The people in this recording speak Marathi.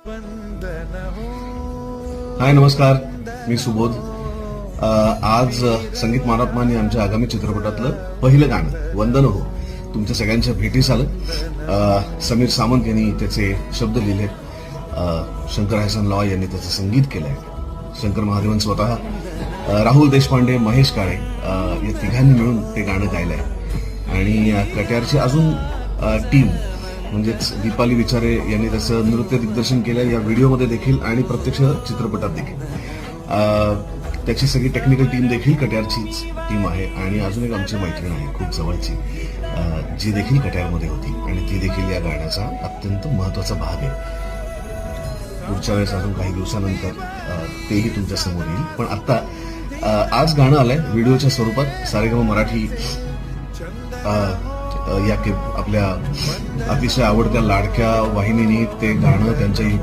हाय नमस्कार, मी सुबोध. आज संगीत महात्मांनी आमच्या आगामी चित्रपटातलं पहिलं गाणं वंदन हो तुमच्या सगळ्यांच्या भेटीस आलं. समीर सावंत यांनी त्याचे शब्द लिहिले, शंकर हसन लॉ यांनी त्याचं संगीत केलंय, शंकर महादेवन स्वतः, राहुल देशपांडे, महेश काळे या तिघांनी मिळून ते गाणं गायलंय. आणि कट्यारची अजून टीम म्हणजेच दीपाली विचारे यांनी त्याचं नृत्य दिग्दर्शन केलं या व्हिडिओमध्ये देखील आणि प्रत्यक्ष चित्रपटात देखील. त्याची सगळी टेक्निकल टीम देखील कट्यारचीच टीम आहे. आणि अजून एक आमची मैत्रीण आहे खूप जवळची, जी देखील कट्यारमध्ये होती आणि ती देखील या गाण्याचा अत्यंत महत्वाचा भाग आहे. पुढच्या वेळेस अजून काही दिवसानंतर तेही तुमच्या समोर येईल. पण आता आज गाणं आलंय व्हिडिओच्या स्वरूपात. सारेगम मराठी या आपल्या अतिशय आवडत्या लाडक्या वाहिनीने ते गाणं त्यांच्या